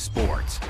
sports.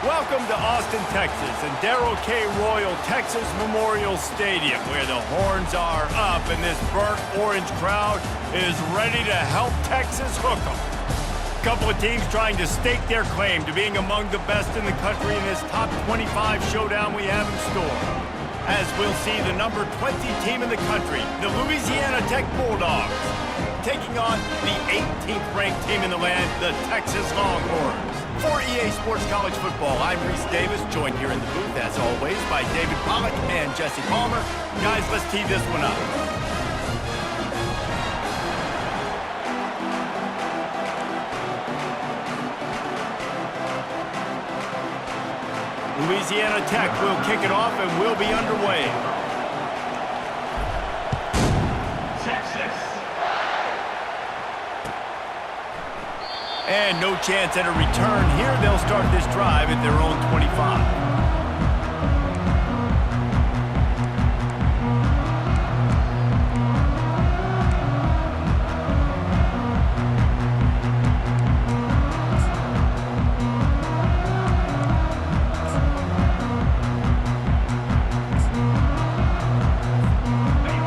Welcome to Austin, Texas, and Darrell K. Royal Texas Memorial Stadium, where the horns are up and this burnt orange crowd is ready to help Texas hook 'em. A couple of teams trying to stake their claim to being among the best in the country in this top 25 showdown we have in store. As we'll see the number 20 team in the country, the Louisiana Tech Bulldogs, taking on the 18th ranked team in the land, the Texas Longhorns. For EA Sports College Football, I'm Reese Davis, joined here in the booth, as always, by David Pollack and Jesse Palmer. Guys, let's tee this one up. Louisiana Tech will kick it off and we'll be underway. And no chance at a return here. They'll start this drive at their own 25.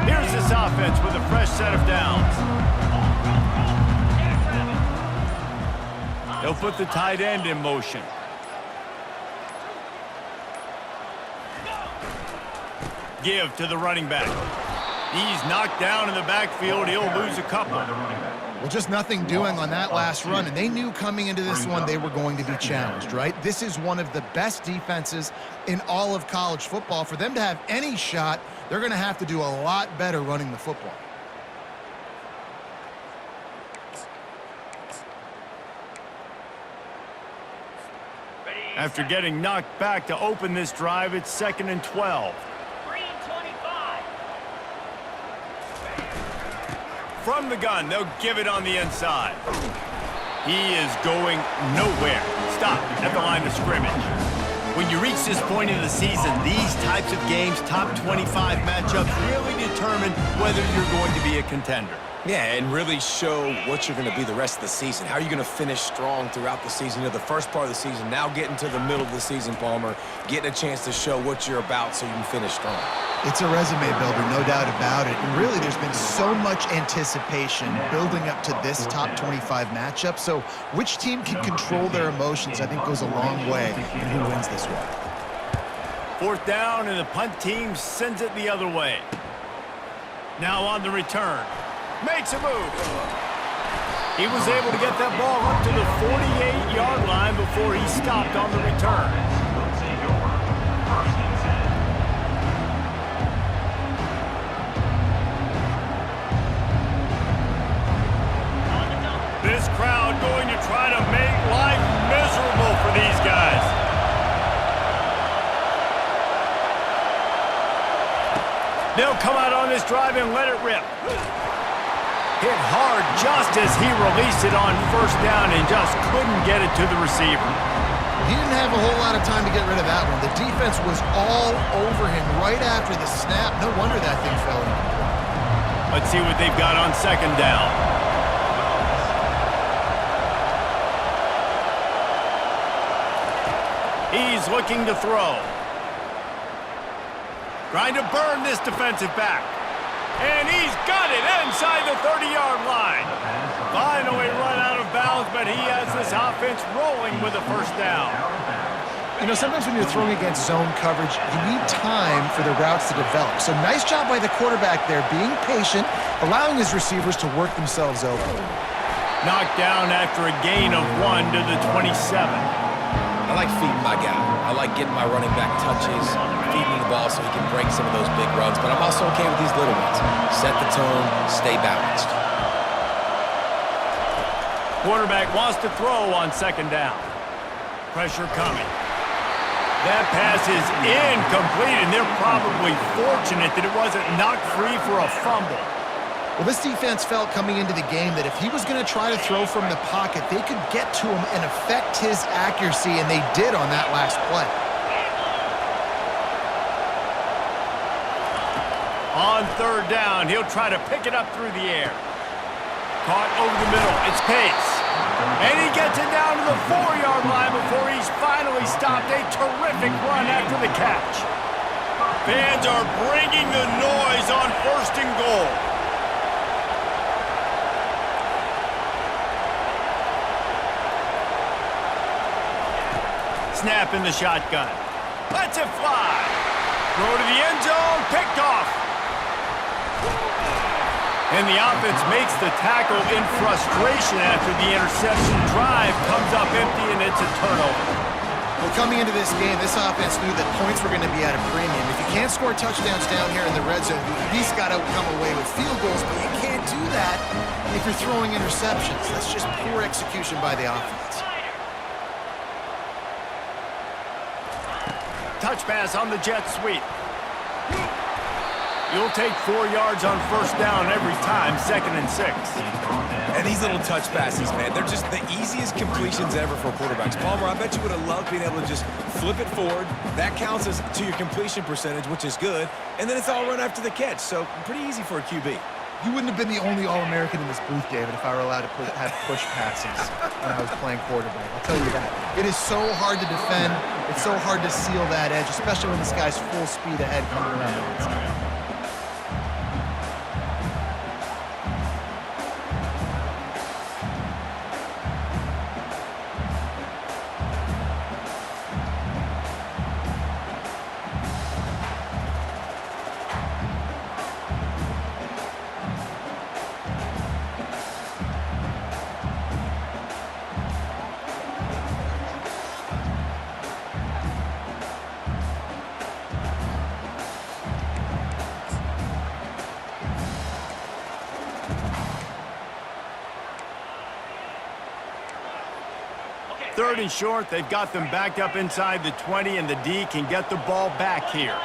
Here's this offense with a fresh set of downs. They'll put the tight end in motion. Give to the running back. He's knocked down in the backfield. He'll lose a couple. Well, just nothing doing on that last run, and they knew coming into this one they were going to be challenged, right? This is one of the best defenses in all of college football. For them to have any shot, they're going to have to do a lot better running the football. After getting knocked back to open this drive, it's 2nd and 12. From the gun, they'll give it on the inside. He is going nowhere. Stop at the line of scrimmage. When you reach this point in the season, these types of games, top 25 matchups, really determine whether you're going to be a contender. Yeah, and really show what you're going to be the rest of the season. How are you going to finish strong throughout the season? You know, the first part of the season, now getting to the middle of the season, Palmer, getting a chance to show what you're about so you can finish strong. It's a resume builder, no doubt about it. And really, there's been so much anticipation building up to this top 25 matchup. So which team can control their emotions, I think, goes a long way in who wins this one. 4th down, and the punt team sends it the other way. Now on the return. Makes a move. He was able to get that ball up to the 48-yard line before he stopped on the return. This crowd going to try to make life miserable for these guys. They'll come out on this drive and let it rip. Hit hard just as he released it on 1st down and just couldn't get it to the receiver. He didn't have a whole lot of time to get rid of that one. The defense was all over him right after the snap. No wonder that thing fell incomplete. Let's see what they've got on second down. He's looking to throw. Trying to burn this defensive back. And he's got it inside the 30-yard line. Finally run out of bounds, but he has this offense rolling with a first down. You know, sometimes when you're throwing against zone coverage, you need time for the routes to develop. So nice job by the quarterback there, being patient, allowing his receivers to work themselves over. Knocked down after a gain of 1 to the 27. I like feeding my guy. I like getting my running back touches, feeding him the ball so he can break some of those big runs. But I'm also okay with these little ones. Set the tone, stay balanced. Quarterback wants to throw on second down. Pressure coming. That pass is incomplete, and they're probably fortunate that it wasn't knocked free for a fumble. Well, this defense felt coming into the game that if he was going to try to throw from the pocket, they could get to him and affect his accuracy, and they did on that last play. On third down, he'll try to pick it up through the air. Caught over the middle. It's Pace. And he gets it down to the 4-yard line before he's finally stopped. A terrific run after the catch. Fans are bringing the noise on first and goal. Snap in the shotgun. Lets it fly. Throw to the end zone. Picked off. And the offense makes the tackle in frustration after the interception. Drive comes up empty, and it's a turnover. Well, coming into this game, this offense knew that points were going to be at a premium. If you can't score touchdowns down here in the red zone, you at least got to come away with field goals, but you can't do that if you're throwing interceptions. That's just poor execution by the offense. Touch pass on the jet sweep. You'll take 4 yards on first down every time, 2nd and 6. And these little touch passes, man, they're just the easiest completions ever for quarterbacks. Palmer, I bet you would have loved being able to just flip it forward. That counts as to your completion percentage, which is good. And then it's all run after the catch, so pretty easy for a QB. You wouldn't have been the only All-American in this booth, David, if I were allowed to have push passes when I was playing quarterback. I'll tell you that. It is so hard to defend. It's so hard to seal that edge, especially when this guy's full speed ahead coming around the outside. Third and short, they've got them backed up inside the 20, and the D can get the ball back here.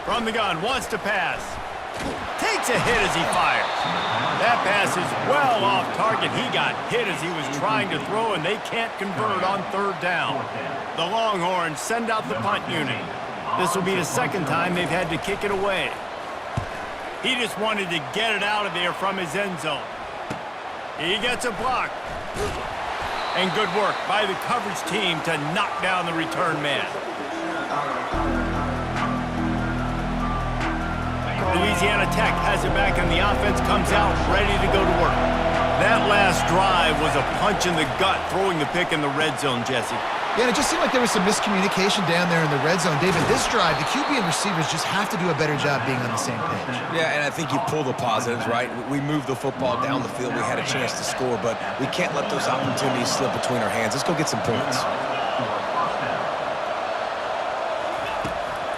From the gun, wants to pass. Takes a hit as he fires. That pass is well off target. He got hit as he was trying to throw, and they can't convert on third down. The Longhorns send out the punt unit. This will be the second time they've had to kick it away. He just wanted to get it out of there from his end zone. He gets a block. And good work by the coverage team to knock down the return man. Louisiana Tech has it back, and the offense comes out ready to go to work. That last drive was a punch in the gut, throwing the pick in the red zone, Jesse. Yeah, and it just seemed like there was some miscommunication down there in the red zone. David, this drive, the QB and receivers just have to do a better job being on the same page. Yeah, and I think you pull the positives, right? We moved the football down the field. We had a chance to score, but we can't let those opportunities slip between our hands. Let's go get some points.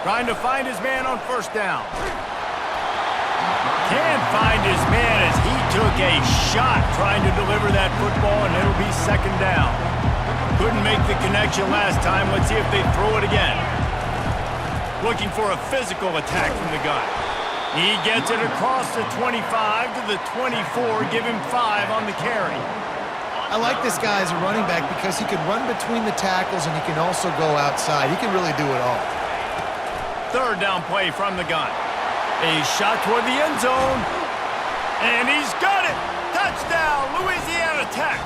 Trying to find his man on first down. Can't find his man as he took a shot trying to deliver that football, and it'll be second down. Couldn't make the connection last time. Let's see if they throw it again. Looking for a physical attack from the gun. He gets it across the 25 to the 24. Give him 5 on the carry. I like this guy as a running back because he can run between the tackles and he can also go outside. He can really do it all. Third down play from the gun. A shot toward the end zone. And he's got it. Touchdown, Louisiana Tech.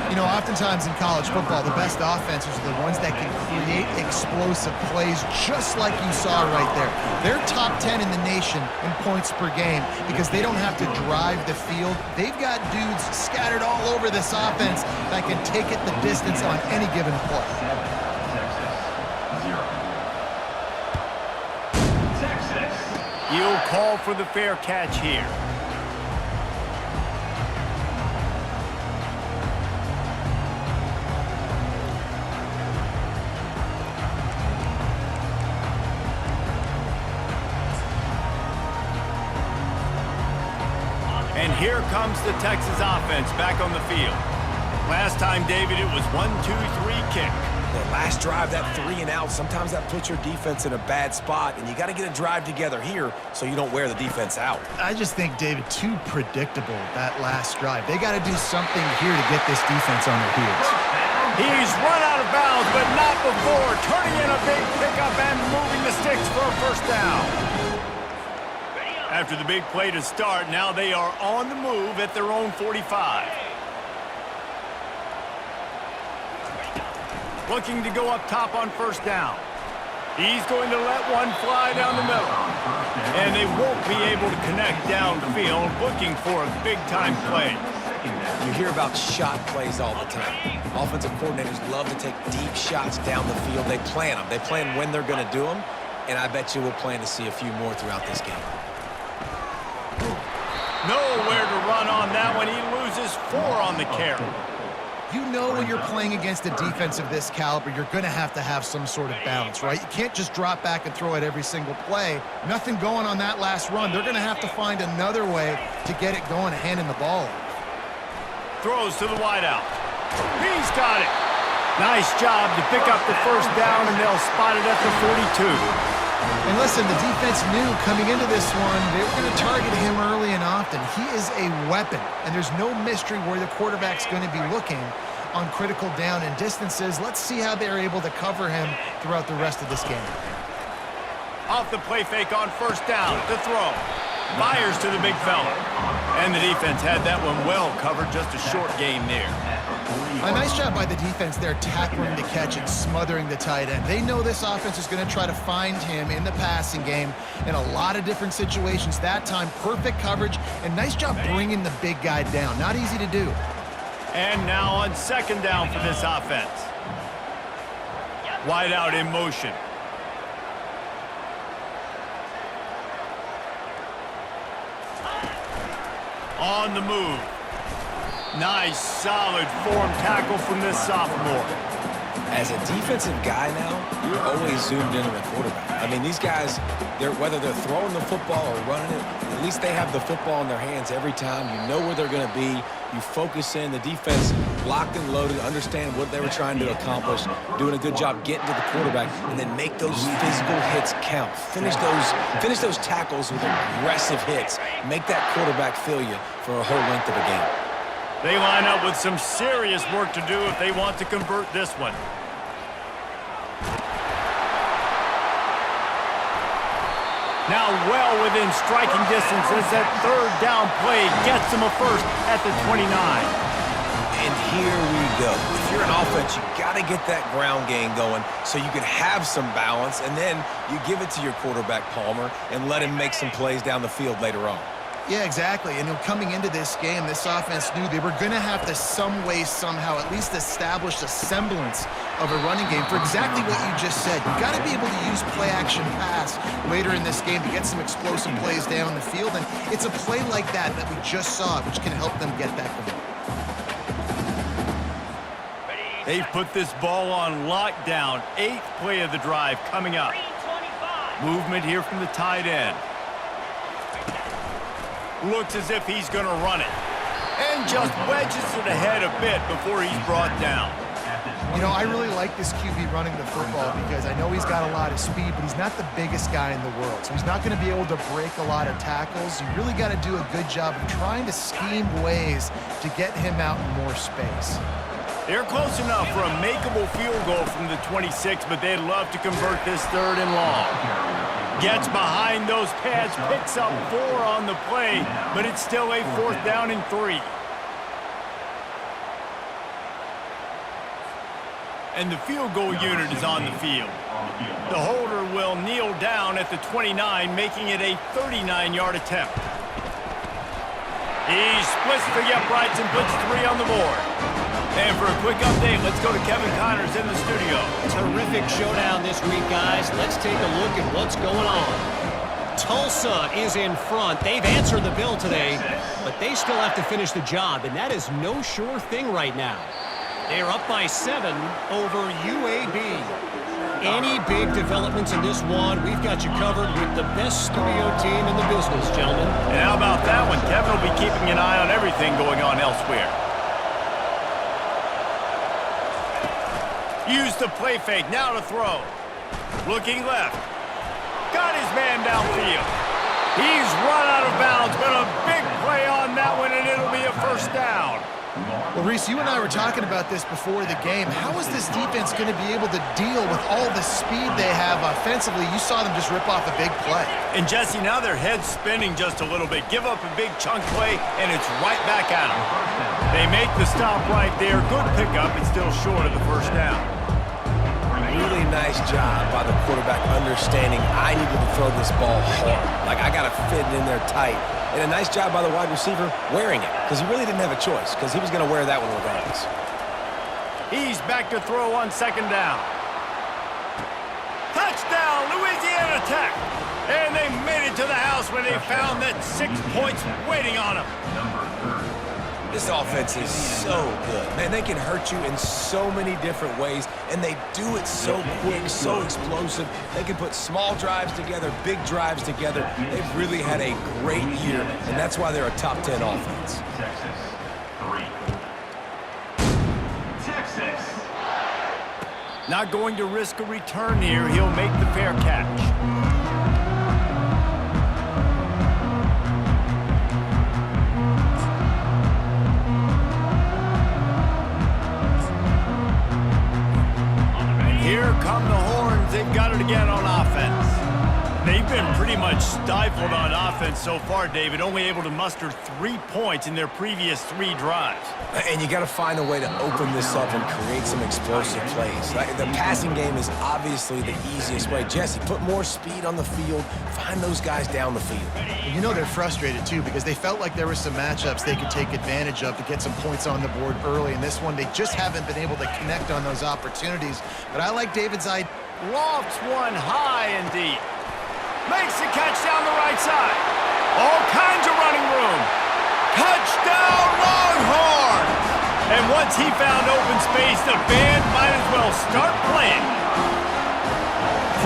You know, oftentimes in college football, the best offenses are the ones that can create explosive plays just like you saw right there. They're top 10 in the nation in points per game because they don't have to drive the field. They've got dudes scattered all over this offense that can take it the distance on any given play. He'll call for the fair catch here. And here comes the Texas offense back on the field. Last time, David, it was 1-2-3 kick. The last drive, that 3 and out, sometimes that puts your defense in a bad spot, and you got to get a drive together here so you don't wear the defense out. I just think, David, too predictable, that last drive. They got to do something here to get this defense on their heels. He's run out of bounds, but not before turning in a big pickup and moving the sticks for a first down. After the big play to start, now they are on the move at their own 45. Looking to go up top on first down. He's going to let one fly down the middle. And they won't be able to connect downfield, looking for a big-time play. You hear about shot plays all the time. Offensive coordinators love to take deep shots down the field. They plan them. They plan when they're going to do them. And I bet you we'll plan to see a few more throughout this game. Nowhere to run on that one. He loses 4 on the carry. You know when you're playing against a defense of this caliber, you're going to have some sort of balance, right? You can't just drop back and throw it every single play. Nothing going on that last run. They're going to have to find another way to get it going, handing the ball off. Throws to the wideout. He's got it. Nice job to pick up the first down, and they'll spot it at the 42. And listen, the defense knew coming into this one, they were going to target him early and often. He is a weapon, and there's no mystery where the quarterback's going to be looking on critical down and distances. Let's see how they're able to cover him throughout the rest of this game. Off the play fake on first down to throw. Fires to the big fella. And the defense had that one well covered, just a short gain there. A nice job by the defense there, tackling the catch and smothering the tight end. They know this offense is going to try to find him in the passing game in a lot of different situations. That time, perfect coverage, and nice job bringing the big guy down. Not easy to do. And now on second down for this offense. Wide out in motion. On the move. Nice, solid form tackle from this sophomore. As a defensive guy now, you're always zoomed in on the quarterback. I mean, these guys, whether they're throwing the football or running it, at least they have the football in their hands every time. You know where they're going to be. You focus in. The defense locked and loaded, understand what they were trying to accomplish, doing a good job getting to the quarterback, and then make those physical hits count. Finish those tackles with aggressive hits. Make that quarterback feel you for a whole length of a game. They line up with some serious work to do if they want to convert this one. Now well within striking distance as that third down play gets them a first at the 29. And here we go. If you're an offense, you got to get that ground game going so you can have some balance, and then you give it to your quarterback, Palmer, and let him make some plays down the field later on. Yeah, exactly. And coming into this game, this offense knew they were going to have to some way, somehow, at least establish a semblance of a running game for exactly what you just said. You got to be able to use play-action pass later in this game to get some explosive plays down the field. And it's a play like that we just saw, which can help them get that going. They've put this ball on lockdown. 8th play of the drive coming up. Movement here from the tight end. Looks as if he's going to run it. And just wedges it ahead a bit before he's brought down. You know, I really like this QB running the football because I know he's got a lot of speed, but he's not the biggest guy in the world. So he's not going to be able to break a lot of tackles. You really got to do a good job of trying to scheme ways to get him out in more space. They're close enough for a makeable field goal from the 26, but they'd love to convert this 3rd and long. Gets behind those pads, picks up 4 on the play, but it's still a 4th down and 3. And the field goal unit is on the field. The holder will kneel down at the 29, making it a 39-yard attempt. He splits the uprights and puts 3 on the board. And for a quick update, let's go to Kevin Connors in the studio. Terrific showdown this week, guys. Let's take a look at what's going on. Tulsa is in front. They've answered the bell today, but they still have to finish the job, and that is no sure thing right now. They're up by 7 over UAB. Any big developments in this one, we've got you covered with the best studio team in the business, gentlemen. And how about that one? Kevin will be keeping an eye on everything going on elsewhere. Use the play fake, now to throw. Looking left. Got his man downfield. He's run out of bounds, but a big play on that one, and it'll be a 1st down. Well, Reese, you and I were talking about this before the game. How is this defense going to be able to deal with all the speed they have offensively? You saw them just rip off a big play. And, Jesse, now their head's spinning just a little bit. Give up a big chunk play, and it's right back at them. They make the stop right there. Good pickup. It's still short of the 1st down. Really nice job by the quarterback understanding I needed to throw this ball hard. Like, I got to fit it in there tight. And a nice job by the wide receiver wearing it, because he really didn't have a choice, because he was going to wear that one regardless. He's back to throw on 2nd down. Touchdown, Louisiana Tech! And they made it to the house when they found that 6 points waiting on them. This offense is so good. Man, they can hurt you in so many different ways, and they do it so quick, so explosive. They can put small drives together, big drives together. They've really had a great year, and that's why they're a top 10 offense. Texas. Not going to risk a return here. He'll make the fair catch. Here come the Horns. They've got it again on offense. They've been pretty much stifled on offense so far, David, only able to muster 3 points in their previous 3 drives. And you got to find a way to open this up and create some explosive plays. Like, the passing game is obviously the easiest way. Jesse, put more speed on the field. Find those guys down the field. You know they're frustrated, too, because they felt like there were some matchups they could take advantage of to get some points on the board early. In this one, they just haven't been able to connect on those opportunities. But I like David's idea. Lofts one high and deep. Makes the catch down the right side. All kinds of running room. Touchdown, Longhorns! And once he found open space, the band might as well start playing.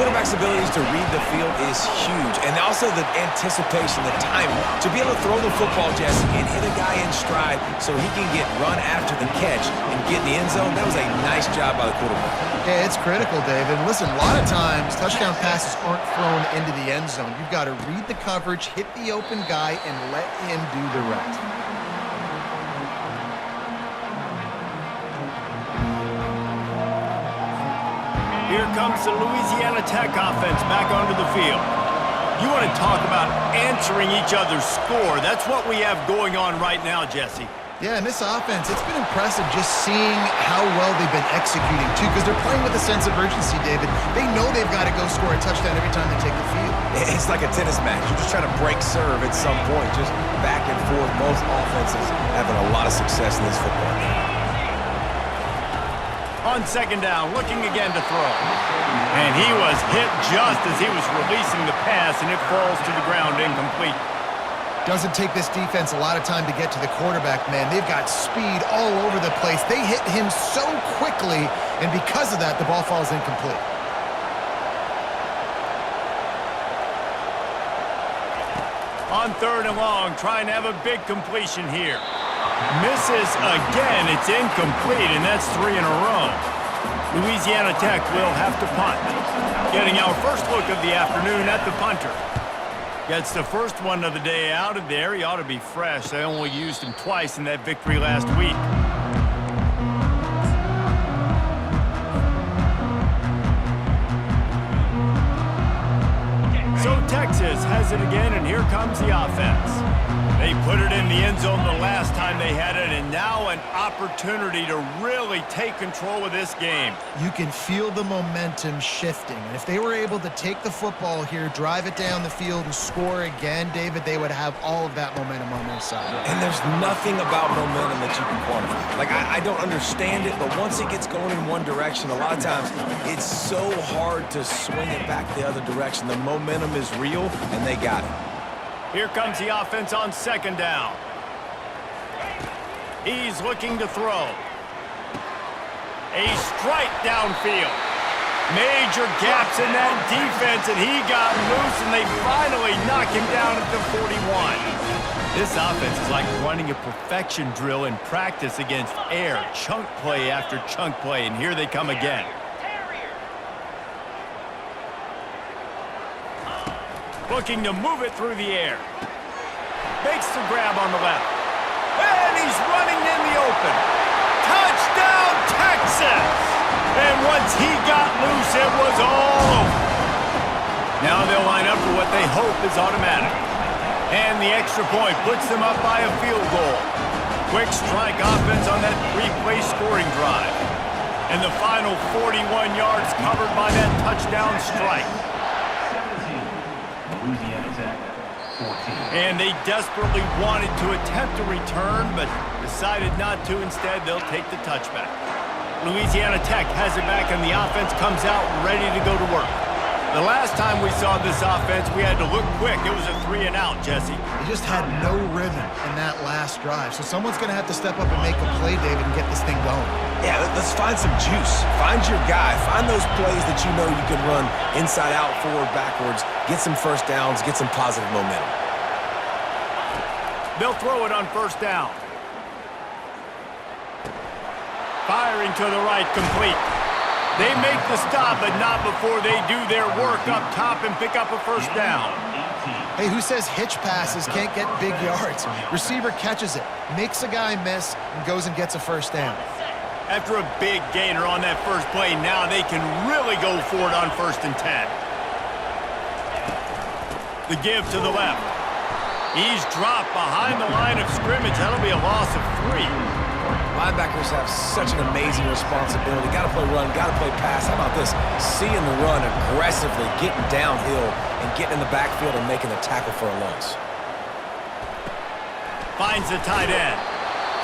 Quarterback's abilities to read the field is huge, and also the anticipation, the timing. To be able to throw the football, Jesse, and hit a guy in stride so he can get run after the catch and get in the end zone, that was a nice job by the quarterback. Yeah, it's critical, David. Listen, a lot of times, touchdown passes aren't thrown into the end zone. You've got to read the coverage, hit the open guy, and let him do the rest. Here comes the Louisiana Tech offense back onto the field. You want to talk about answering each other's score. That's what we have going on right now, Jesse. Yeah, and this offense, it's been impressive just seeing how well they've been executing, too, because they're playing with a sense of urgency, David. They know they've got to go score a touchdown every time they take the field. It's like a tennis match. You're just trying to break serve at some point, just back and forth. Both offenses having a lot of success in this football game. On 2nd down, looking again to throw. And he was hit just as he was releasing the pass, and it falls to the ground incomplete. Doesn't take this defense a lot of time to get to the quarterback, man. They've got speed all over the place. They hit him so quickly, and because of that, the ball falls incomplete. On 3rd and long, trying to have a big completion here. Misses again. It's incomplete, and that's 3 in a row. Louisiana Tech will have to punt. Getting our first look of the afternoon at the punter. Gets the first one of the day out of there. He ought to be fresh. They only used him twice in that victory last week. So Texas has it again, and here comes the offense. They put it in the end zone the last time they had it, and now an opportunity to really take control of this game. You can feel the momentum shifting. And if they were able to take the football here, drive it down the field, and score again, David, they would have all of that momentum on their side. And there's nothing about momentum that you can quantify. Like, I don't understand it, but once it gets going in one direction, a lot of times it's so hard to swing it back the other direction. The momentum is real, and they got it. Here comes the offense on second down. He's looking to throw. A strike downfield. Major gaps in that defense, and he got loose, and they finally knock him down at the 41. This offense is like running a perfection drill in practice against air, chunk play after chunk play, and here they come again. Looking to move it through the air. Makes the grab on the left. And he's running in the open. Touchdown, Texas! And once he got loose, it was all over. Now they'll line up for what they hope is automatic. And the extra point puts them up by a field goal. Quick strike offense on that three-play scoring drive. And the final 41 yards covered by that touchdown strike. And they desperately wanted to attempt a return, but decided not to. Instead, they'll take the touchback. Louisiana Tech has it back, and the offense comes out ready to go to work. The last time we saw this offense, we had to look quick. It was a 3-and-out, Jesse. They just had no rhythm in that last drive. So someone's going to have to step up and make a play, David, and get this thing going. Yeah, let's find some juice. Find your guy. Find those plays that you know you can run inside out, forward, backwards. Get some first downs. Get some positive momentum. They'll throw it on first down. Firing to the right, complete. They make the stop, but not before they do their work up top and pick up a first down. Hey, who says hitch passes can't get big yards? Receiver catches it, makes a guy miss, and goes and gets a first down. After a big gainer on that first play, now they can really go for it on 1st and 10. The give to the left. He's dropped behind the line of scrimmage. That'll be a loss of 3. Linebackers have such an amazing responsibility. Got to play run, got to play pass. How about this? Seeing the run aggressively, getting downhill, and getting in the backfield and making the tackle for a loss. Finds the tight end.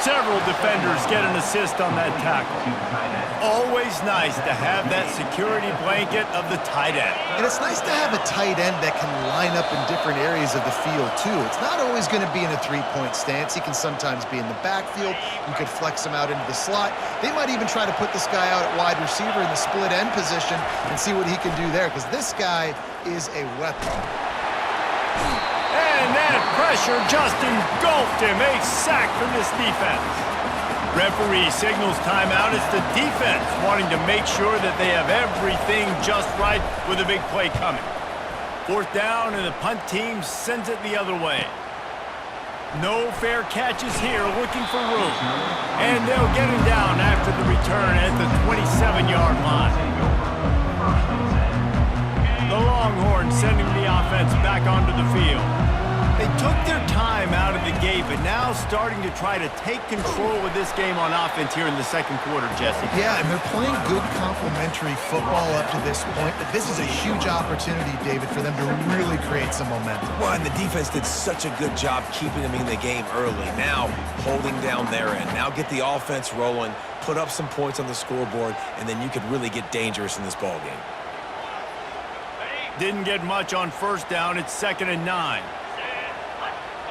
Several defenders get an assist on that tackle. Always nice to have that security blanket of the tight end. And it's nice to have a tight end that can line up in different areas of the field, too. It's not always going to be in a three-point stance. He can sometimes be in the backfield. You could flex him out into the slot. They might even try to put this guy out at wide receiver in the split end position and see what he can do there, because this guy is a weapon. And that pressure just engulfed him. A sack from this defense. Referee signals timeout. It's the defense wanting to make sure that they have everything just right with a big play coming. 4th down, and the punt team sends it the other way. No fair catches here, looking for room. And they'll get him down after the return at the 27-yard line. The Longhorns sending the offense back onto the field. They took their time out of the gate, but now starting to try to take control of this game on offense here in the second quarter, Jesse. Yeah, and they're playing good complementary football up to this point, but this is a huge opportunity, David, for them to really create some momentum. Well, and the defense did such a good job keeping them in the game early. Now, holding down their end. Now get the offense rolling, put up some points on the scoreboard, and then you could really get dangerous in this ball game. Didn't get much on 1st down. It's 2nd and 9.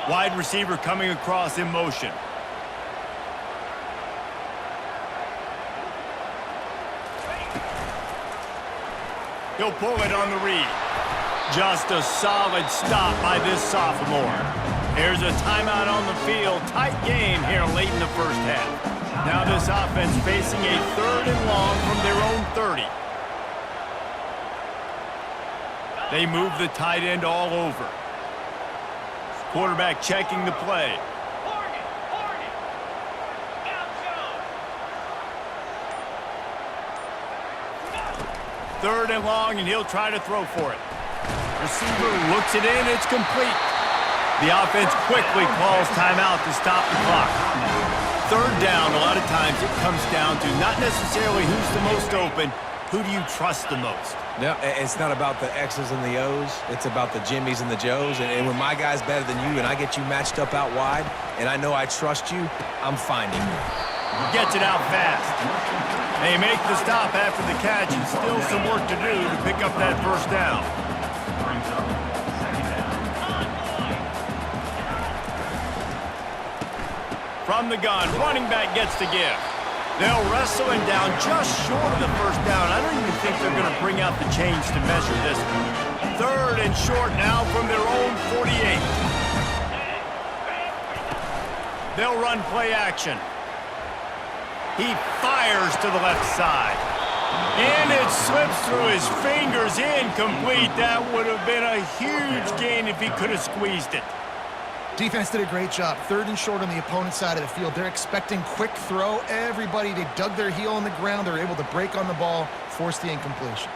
Wide receiver coming across in motion. He'll pull it on the read. Just a solid stop by this sophomore. Here's a timeout on the field. Tight game here late in the first half. Now this offense facing a 3rd and long from their own 30. They move the tight end all over. Quarterback checking the play. Third and long, and he'll try to throw for it. Receiver looks it in. It's complete. The offense quickly calls timeout to stop the clock. Third down, a lot of times it comes down to not necessarily who's the most open, who do you trust the most? No, it's not about the X's and the O's. It's about the Jimmies and the Joes. And when my guy's better than you and I get you matched up out wide and I know I trust you, I'm finding you. Gets it out fast. They make the stop after the catch and still some work to do to pick up that first down. From the gun, running back gets to give. They'll wrestle him down just short of the first down. I don't even think they're going to bring out the chains to measure this one. Third and short now from their own 48. They'll run play action. He fires to the left side. And it slips through his fingers, incomplete. That would have been a huge gain if he could have squeezed it. Defense did a great job. 3rd and short on the opponent's side of the field. They're expecting quick throw. Everybody, they dug their heel on the ground. They're able to break on the ball, force the incompletion.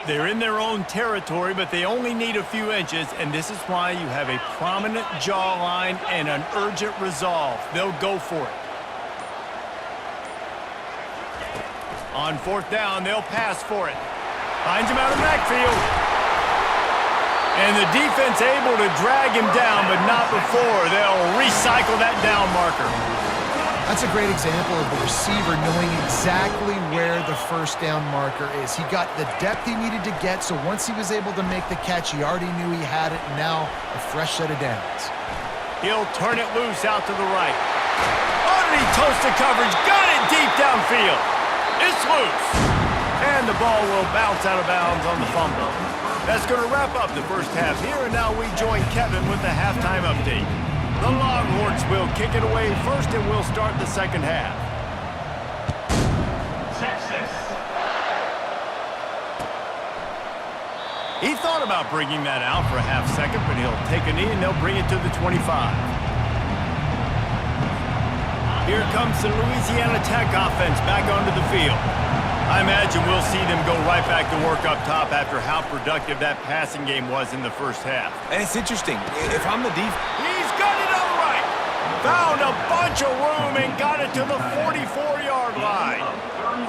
They're in their own territory, but they only need a few inches, and this is why you have a prominent jawline and an urgent resolve. They'll go for it. On 4th down, they'll pass for it. Finds him out of the backfield. And the defense able to drag him down, but not before. They'll recycle that down marker. That's a great example of the receiver knowing exactly where the first down marker is. He got the depth he needed to get, so once he was able to make the catch, he already knew he had it, and now a fresh set of downs. He'll turn it loose out to the right. Underneath toasted coverage, got it deep downfield. It's loose. And the ball will bounce out of bounds on the fumble. That's going to wrap up the first half here, and now we join Kevin with the halftime update. The Longhorns will kick it away first, and we'll start the second half. He thought about bringing that out for a half second, but he'll take a knee, and they'll bring it to the 25. Here comes the Louisiana Tech offense back onto the field. I imagine we'll see them go right back to work up top after how productive that passing game was in the first half. And it's interesting. If I'm the defense... He's got it on the right. Found a bunch of room and got it to the 44-yard line.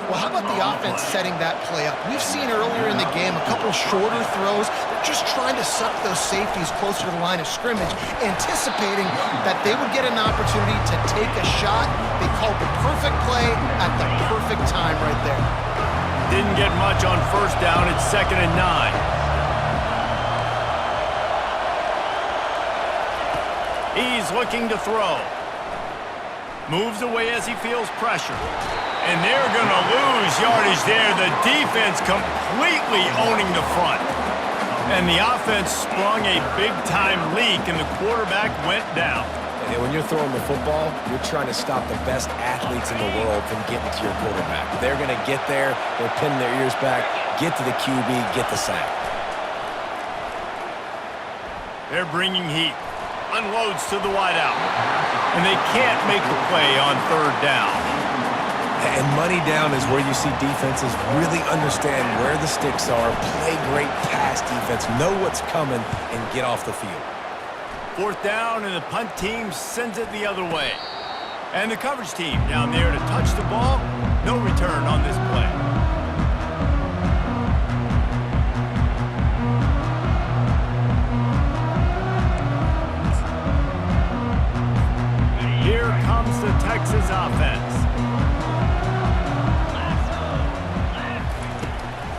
Well, how about the offense setting that play up? We've seen earlier in the game a couple shorter throws. They're just trying to suck those safeties closer to the line of scrimmage, anticipating that they would get an opportunity to take a shot. They called the perfect play at the perfect time right there. Didn't get much on first down. It's 2nd and 9. He's looking to throw. Moves away as he feels pressure. And they're going to lose yardage there. The defense completely owning the front. And the offense sprung a big-time leak, and the quarterback went down. And when you're throwing the football, you're trying to stop the best athletes in the world from getting to your quarterback. They're going to get there. They're pinning their ears back, get to the QB, get the sack. They're bringing heat. Unloads to the wideout. And they can't make the play on 3rd down. And money down is where you see defenses really understand where the sticks are, play great pass defense, know what's coming, and get off the field. 4th down, and the punt team sends it the other way. And the coverage team down there to touch the ball. No return on this play. Here comes the Texas offense.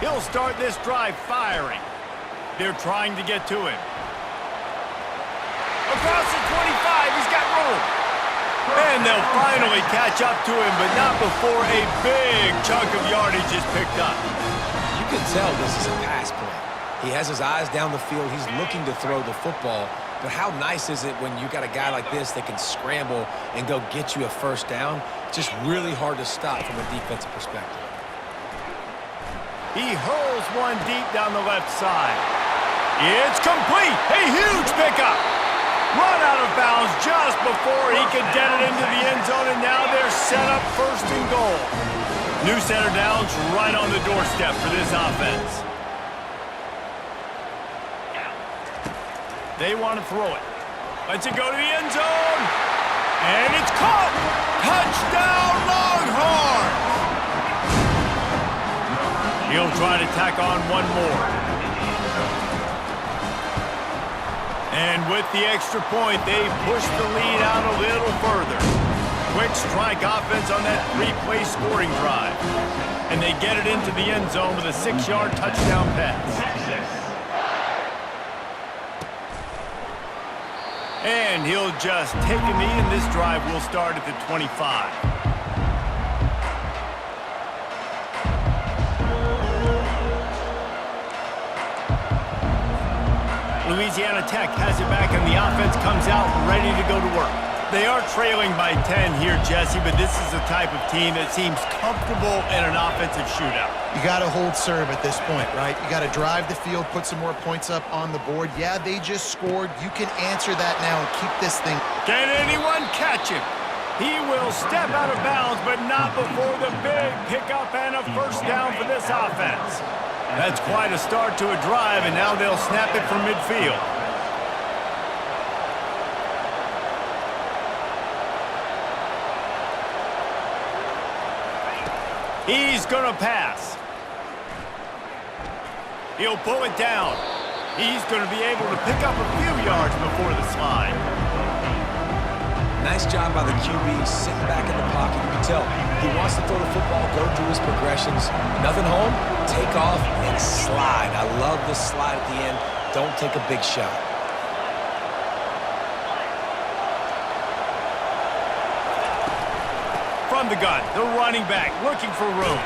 He'll start this drive firing. They're trying to get to him. Across the 25, he's got room. And they'll finally catch up to him, but not before a big chunk of yardage is picked up. You can tell this is a pass play. He has his eyes down the field. He's looking to throw the football. But how nice is it when you got a guy like this that can scramble and go get you a first down? Just really hard to stop from a defensive perspective. He hurls one deep down the left side. It's complete. A huge pickup. Run out of bounds just before he could get it into the end zone, and now they're set up first and goal. New center downs right on the doorstep for this offense. They want to throw it. Lets it go to the end zone. And it's caught. Touchdown, Longhorns. He'll try to tack on one more. And with the extra point, they push the lead out a little further. Quick strike offense on that 3-play scoring drive. And they get it into the end zone with a 6-yard touchdown pass. And he'll just take a knee, and this drive will start at the 25. Louisiana Tech has it back, and the offense comes out ready to go to work. They are trailing by 10 here, Jesse, but this is the type of team that seems comfortable in an offensive shootout. You got to hold serve at this point, right? You got to drive the field, put some more points up on the board. Yeah, they just scored. You can answer that now and keep this thing. Can anyone catch him? He will step out of bounds, but not before the big pickup and a first down for this offense. That's quite a start to a drive, and now they'll snap it from midfield. He's going to pass. He'll pull it down. He's going to be able to pick up a few yards before the slide. Nice job by the QB sitting back in the pocket. You can tell he wants to throw the football, go through his progressions. Nothing home, take off, and slide. I love this slide at the end. Don't take a big shot. From the gun, the running back looking for room.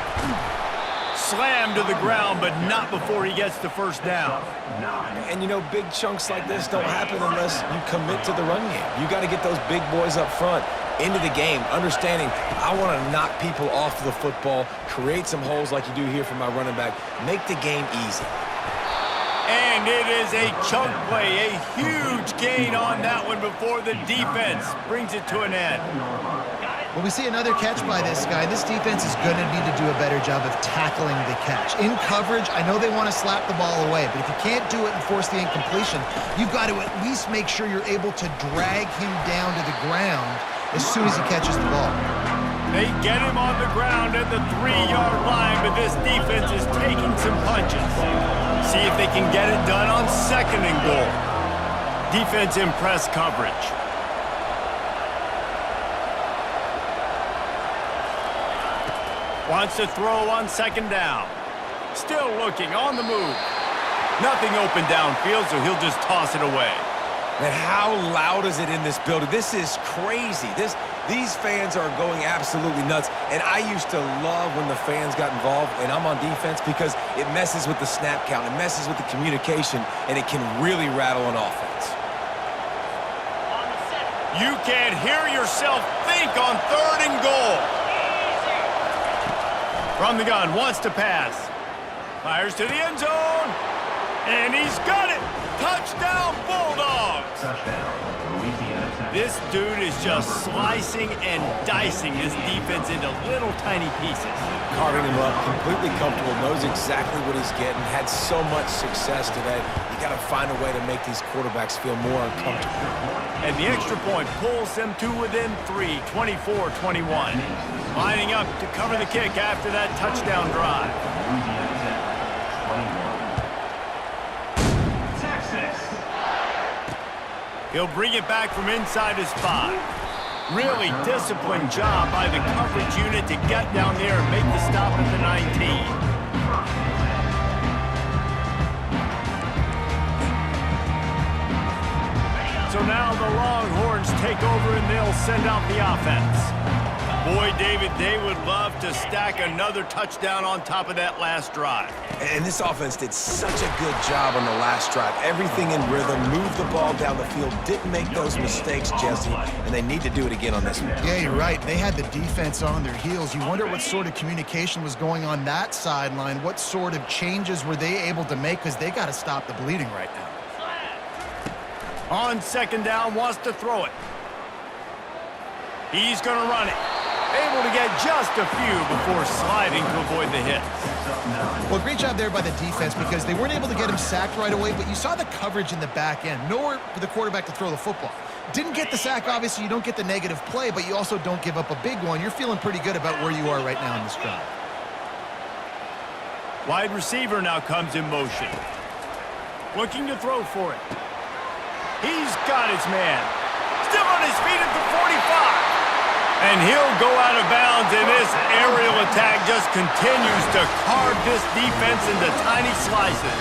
Slammed to the ground, but not before he gets the first down. And, you know, big chunks like this don't happen unless you commit to the run game. You got to get those big boys up front into the game, understanding I want to knock people off the football, create some holes like you do here for my running back, make the game easy. And it is a chunk play, a huge gain on that one before the defense brings it to an end. Well, we see another catch by this guy. This defense is going to need to do a better job of tackling the catch. In coverage, I know they want to slap the ball away, but if you can't do it and force the incompletion, you've got to at least make sure you're able to drag him down to the ground as soon as he catches the ball. They get him on the ground at the 3-yard line, but this defense is taking some punches. See if they can get it done on 2nd and goal. Defense in press coverage. Wants to throw on 2nd down. Still looking, on the move. Nothing open downfield, so he'll just toss it away. And how loud is it in this building? This is crazy. These fans are going absolutely nuts. And I used to love when the fans got involved, and I'm on defense, because it messes with the snap count. It messes with the communication, and it can really rattle an offense. You can't hear yourself think on 3rd and goal. From the gun, wants to pass. Fires to the end zone. And he's got it. Touchdown, Bulldogs. This dude is just slicing and dicing this defense into little tiny pieces. Carving him up, completely comfortable, knows exactly what he's getting, had so much success today. You got to find a way to make these quarterbacks feel more uncomfortable. And the extra point pulls them to within 3, 24-21. Lining up to cover the kick after that touchdown drive. He'll bring it back from inside his 5. Really disciplined job by the coverage unit to get down there and make the stop at the 19. So now the Longhorns take over and they'll send out the offense. Boy, David, they would love to stack another touchdown on top of that last drive. And this offense did such a good job on the last drive. Everything in rhythm, moved the ball down the field, didn't make those mistakes, Jesse, and they need to do it again on this one. Yeah, you're right. They had the defense on their heels. You wonder what sort of communication was going on that sideline. What sort of changes were they able to make, because they got to stop the bleeding right now. On second down, wants to throw it. He's going to run it. Able to get just a few before sliding to avoid the hit. Well, great job there by the defense, because they weren't able to get him sacked right away, but you saw the coverage in the back end. Nowhere for the quarterback to throw the football. Didn't get the sack, obviously. You don't get the negative play, but you also don't give up a big one. You're feeling pretty good about where you are right now in this drive. Wide receiver now comes in motion. Looking to throw for it. He's got his man. Still on his feet at the 45. And he'll go out of bounds, and this aerial attack just continues to carve this defense into tiny slices.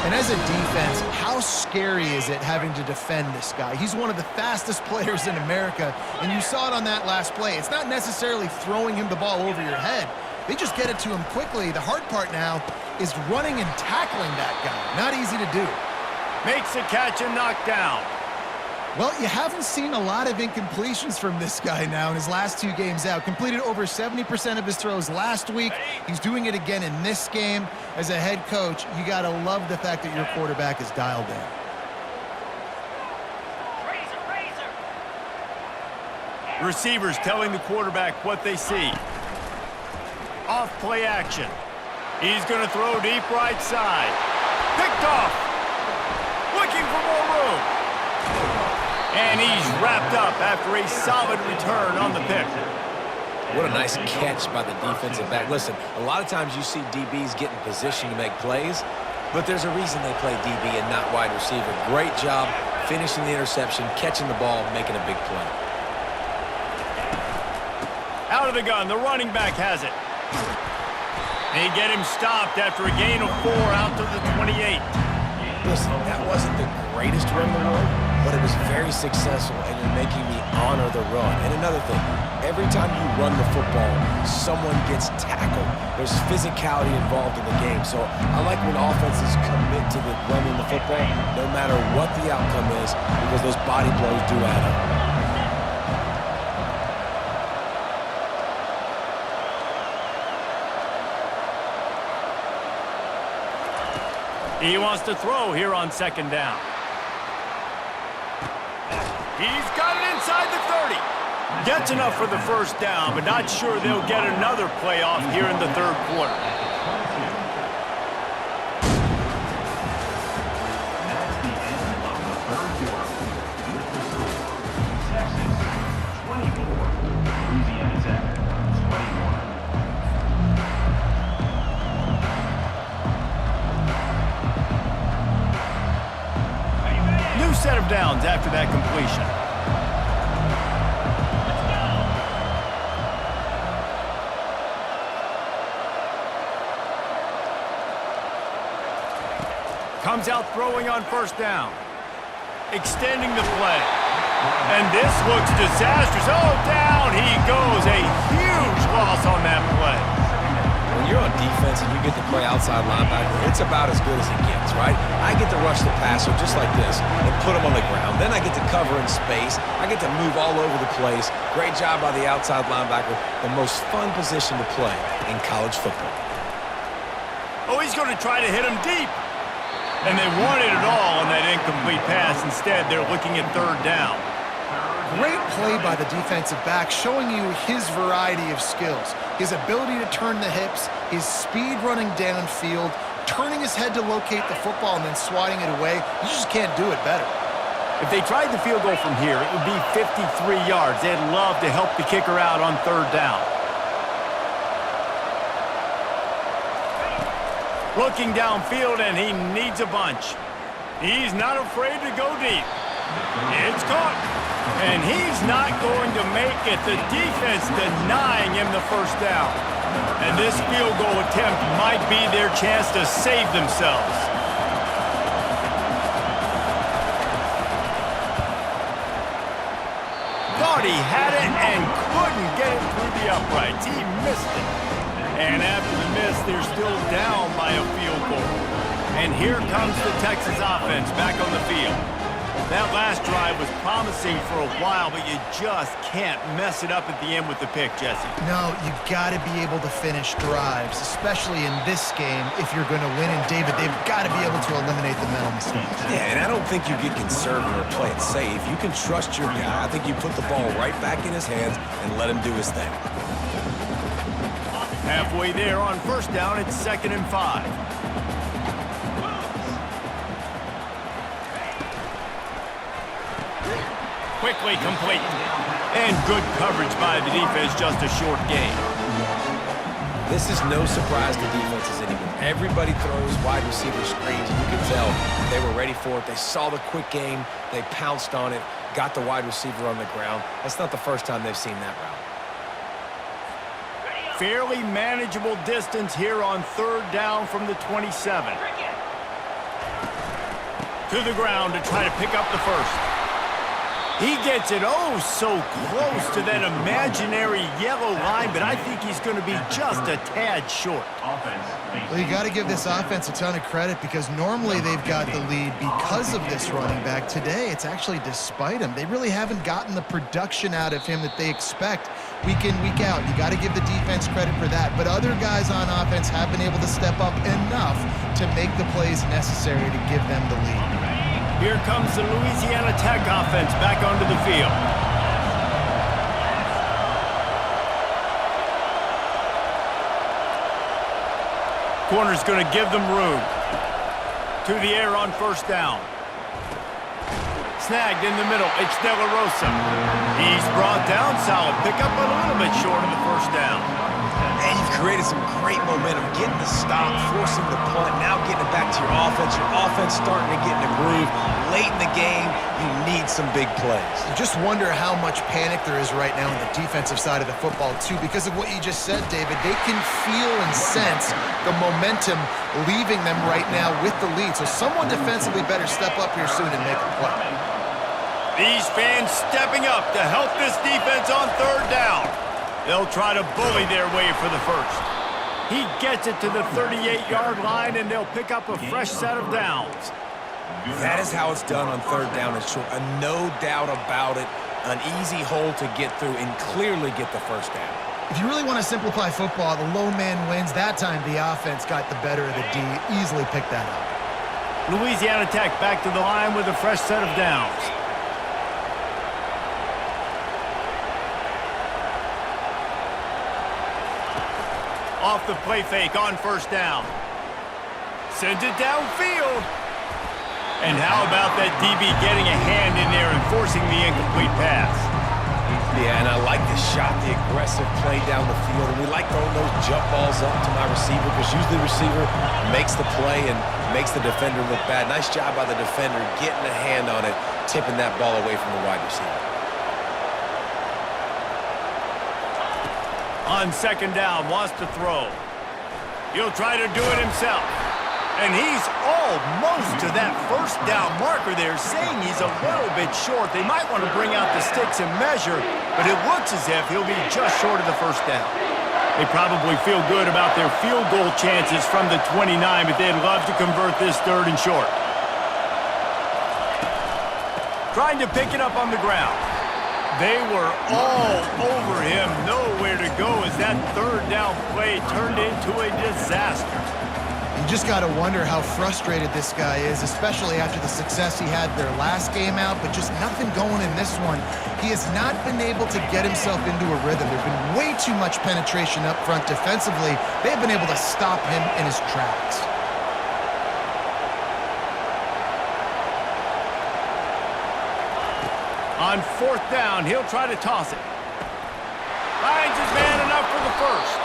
And as a defense, how scary is it having to defend this guy? He's one of the fastest players in America, and you saw it on that last play. It's not necessarily throwing him the ball over your head. They just get it to him quickly. The hard part now is running and tackling that guy. Not easy to do. Makes a catch and knocked down. Well, you haven't seen a lot of incompletions from this guy now in his last 2 games out. Completed over 70% of his throws last week. He's doing it again in this game. As a head coach, you got to love the fact that your quarterback is dialed in. Receivers telling the quarterback what they see. Off play action. He's going to throw deep right side. Picked off. Looking for more room. And he's wrapped up after a solid return on the pick. What a nice catch by the defensive back. Listen, a lot of times you see DBs get in position to make plays, but there's a reason they play DB and not wide receiver. Great job finishing the interception, catching the ball, making a big play. Out of the gun, the running back has it. They get him stopped after a gain of 4 out to the 28. Listen, that wasn't the greatest run in the world, but it was very successful, and you're making me honor the run. And another thing, every time you run the football, someone gets tackled. There's physicality involved in the game. So I like when offenses commit to the running the football, no matter what the outcome is, because those body blows do add up. He wants to throw here on second down. He's got it inside the 30. Gets enough for the first down, but not sure they'll get another playoff here in the third quarter. Set of downs after that completion. Comes out throwing on first down. Extending the play. And this looks disastrous. Oh, down he goes. A huge loss on that play. When you're on defense and you get to play outside linebacker, it's about as good as it gets, right? I get to rush the passer just like this and put him on the ground. Then I get to cover in space. I get to move all over the place. Great job by the outside linebacker. The most fun position to play in college football. Oh, he's going to try to hit him deep. And they wanted it all on that incomplete pass. Instead, they're looking at third down. Great play by the defensive back, showing you his variety of skills. His ability to turn the hips, his speed running downfield, turning his head to locate the football and then swatting it away. You just can't do it better. If they tried the field goal from here, it would be 53 yards. They'd love to help the kicker out on third down. Looking downfield, and he needs a bunch. He's not afraid to go deep. It's caught. And he's not going to make it. The defense denying him the first down. And this field goal attempt might be their chance to save themselves. Thought thought he had it and couldn't get it through the uprights. He missed it. And after the miss, they're still down by a field goal. And here comes the Texas offense back on the field. That last drive was promising for a while, but you just can't mess it up at the end with the pick, Jesse. No, you got to be able to finish drives, especially in this game if you're going to win. And David, they've got to be able to eliminate the mental mistakes. Yeah, and I don't think you get conservative or play it safe. You can trust your guy. I think you put the ball right back in his hands and let him do his thing. Halfway there on first down, it's 2nd and 5. Quickly complete. And good coverage by the defense, just a short gain. This is no surprise to defenses anymore. Everybody throws wide receiver screens, and you can tell they were ready for it. They saw the quick game. They pounced on it, got the wide receiver on the ground. That's not the first time they've seen that route. Fairly manageable distance here on 3rd down from the 27. To the ground to try to pick up the first. He gets it oh so close to that imaginary yellow line, but I think he's going to be just a tad short. Well, you got to give this offense a ton of credit because normally they've got the lead because of this running back. Today, it's actually despite him. They really haven't gotten the production out of him that they expect week in, week out. You got to give the defense credit for that. But other guys on offense have been able to step up enough to make the plays necessary to give them the lead. Here comes the Louisiana Tech offense back onto the field. Corner's going to give them room. To the air on first down. Snagged in the middle. It's De La Rosa. He's brought down. Solid pickup, but a little bit short of the first down. And you've created some great momentum, getting the stop, forcing the punt, now getting it back to your offense. Your offense starting to get in a groove. Late in the game, you need some big plays. You just wonder how much panic there is right now on the defensive side of the football, too, because of what you just said, David. They can feel and sense the momentum leaving them right now with the lead. So someone defensively better step up here soon and make a play. These fans stepping up to help this defense on 3rd down. They'll try to bully their way for the first. He gets it to the 38-yard line, and they'll pick up a fresh set of downs. That is how it's done on 3rd down and short. No doubt about it. An easy hole to get through and clearly get the first down. If you really want to simplify football, the low man wins. That time the offense got the better of the D. Easily picked that up. Louisiana Tech back to the line with a fresh set of downs. Off the play fake on first down. Sends it downfield. And how about that DB getting a hand in there and forcing the incomplete pass? Yeah, and I like the shot, the aggressive play down the field. And we like throwing those jump balls up to my receiver because usually the receiver makes the play and makes the defender look bad. Nice job by the defender getting a hand on it, tipping that ball away from the wide receiver. On 2nd down, wants to throw. He'll try to do it himself. And he's almost to that first down marker there, saying he's a little bit short. They might want to bring out the sticks and measure, but it looks as if he'll be just short of the first down. They probably feel good about their field goal chances from the 29, but they'd love to convert this 3rd and short. Trying to pick it up on the ground. They were all over him, nowhere to go as that 3rd down play turned into a disaster. You just got to wonder how frustrated this guy is, especially after the success he had their last game out, but just nothing going in this one. He has not been able to get himself into a rhythm. There's been way too much penetration up front defensively. They've been able to stop him in his tracks. On 4th down, he'll try to toss it. Finds his man enough for the first.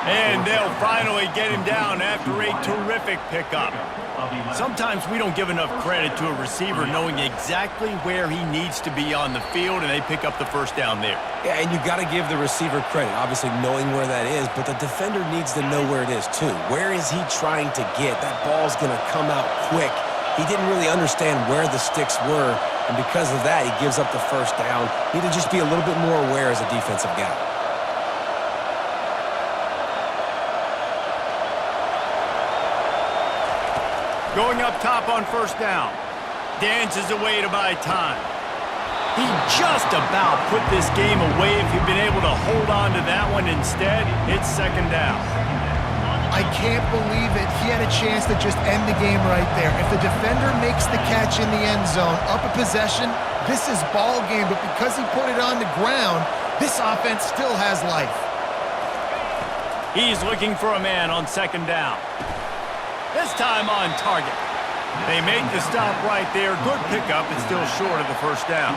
And they'll finally get him down after a terrific pickup. Sometimes we don't give enough credit to a receiver knowing exactly where he needs to be on the field, and they pick up the first down there. Yeah, and you got to give the receiver credit, obviously knowing where that is, but the defender needs to know where it is too. Where is he trying to get? That ball's going to come out quick. He didn't really understand where the sticks were, and because of that, he gives up the first down. Need to just be a little bit more aware as a defensive guy. Going up top on first down. Dances away to buy time. He just about put this game away if he'd been able to hold on to that one. Instead, it's second down. I can't believe it. He had a chance to just end the game right there. If the defender makes the catch in the end zone, up a possession, this is ball game. But because he put it on the ground, this offense still has life. He's looking for a man on second down. This time on target. They make the stop right there. Good pickup and still short of the first down.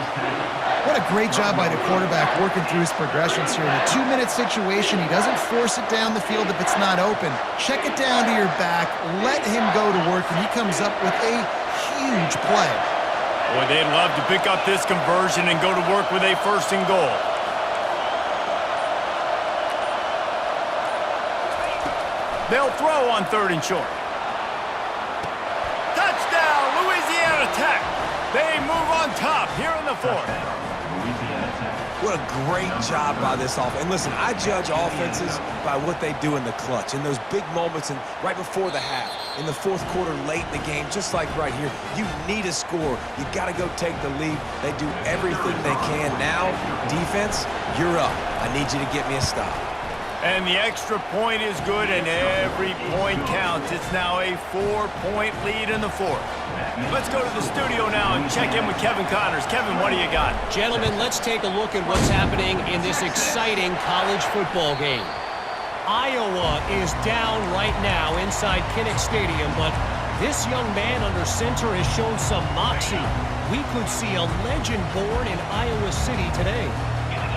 What a great job by the quarterback working through his progressions here. In a 2-minute situation, he doesn't force it down the field if it's not open. Check it down to your back, let him go to work, and he comes up with a huge play. Boy, they'd love to pick up this conversion and go to work with a first and goal. They'll throw on third and short. Touchdown, Louisiana Tech. They move on top here in the fourth. What a great job by this offense. And listen, I judge offenses by what they do in the clutch, in those big moments and right before the half, in the fourth quarter, late in the game, just like right here. You need a score. You got to go take the lead. They do everything they can. Now, defense, you're up. I need you to get me a stop. And the extra point is good, and every point counts. It's now a 4-point lead in the fourth. Let's go to the studio now and check in with Kevin Connors. Kevin, what do you got? Gentlemen, let's take a look at what's happening in this exciting college football game. Iowa is down right now inside Kinnick Stadium, but this young man under center has shown some moxie. We could see a legend born in Iowa City today.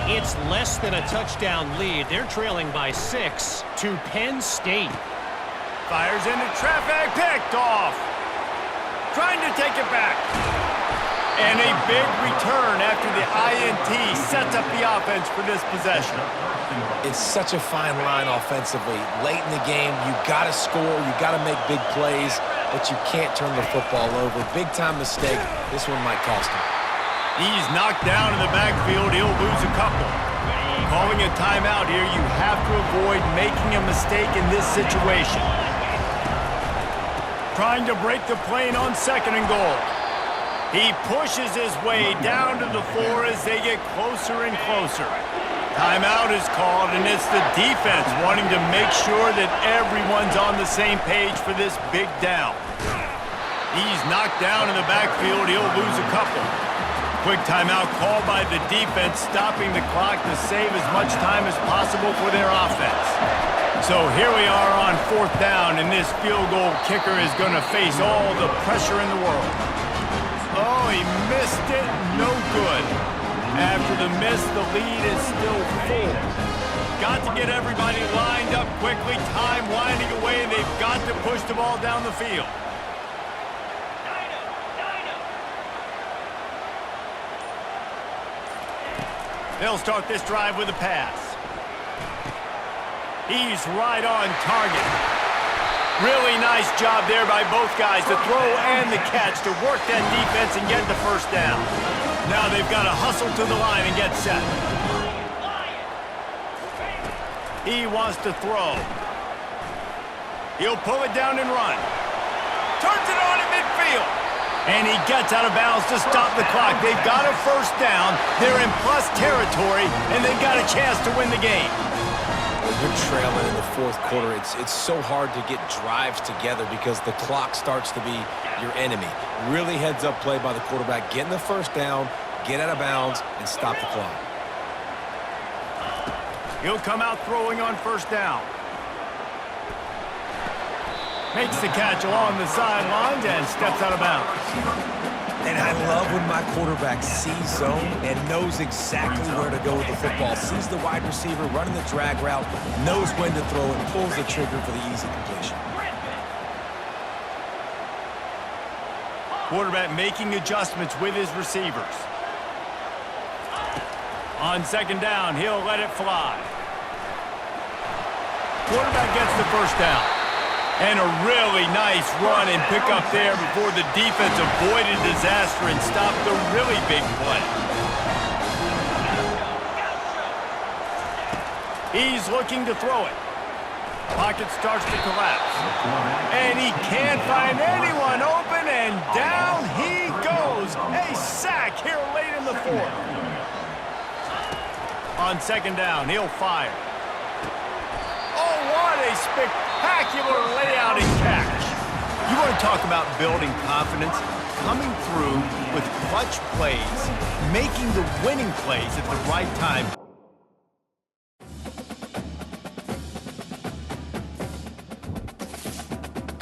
It's less than a touchdown lead. They're trailing by 6 to Penn State. Fires into traffic, picked off. Trying to take it back. And a big return after the INT sets up the offense for this possession. It's such a fine line offensively. Late in the game, you got to score, you got to make big plays, but you can't turn the football over. Big-time mistake. This one might cost him. He's knocked down in the backfield. He'll lose a couple. Calling a timeout here, you have to avoid making a mistake in this situation. Trying to break the plane on second and goal. He pushes his way down to the 4 as they get closer and closer. Timeout is called, and it's the defense wanting to make sure that everyone's on the same page for this big down. He's knocked down in the backfield. He'll lose a couple. Quick timeout called by the defense, stopping the clock to save as much time as possible for their offense. So here we are on fourth down, and this field goal kicker is going to face all the pressure in the world. Oh, he missed it. No good. After the miss, the lead is still 4. Got to get everybody lined up quickly. Time winding away, and they've got to push the ball down the field. They'll start this drive with a pass. He's right on target. Really nice job there by both guys, the throw and the catch, to work that defense and get the first down. Now they've got to hustle to the line and get set. He wants to throw. He'll pull it down and run. Turns it on at midfield. And he gets out of bounds to stop the clock. They've got a first down. They're in plus territory, and they've got a chance to win the game. You're trailing in the fourth quarter. It's so hard to get drives together because the clock starts to be your enemy. Really heads-up play by the quarterback. Getting the first down, get out of bounds, and stop the clock. He'll come out throwing on first down. Makes the catch along the sidelines and steps out of bounds. And I love when my quarterback sees zone and knows exactly where to go with the football. Sees the wide receiver running the drag route, knows when to throw, and pulls the trigger for the easy completion. Quarterback making adjustments with his receivers. On second down, he'll let it fly. Quarterback gets the first down. And a really nice run and pick up there before the defense avoided disaster and stopped the really big play. He's looking to throw it. Pocket starts to collapse. And he can't find anyone open, and down he goes. A sack here late in the fourth. On second down, he'll fire. Oh, what a spectacular layout and catch. You want to talk about building confidence? Coming through with clutch plays, making the winning plays at the right time.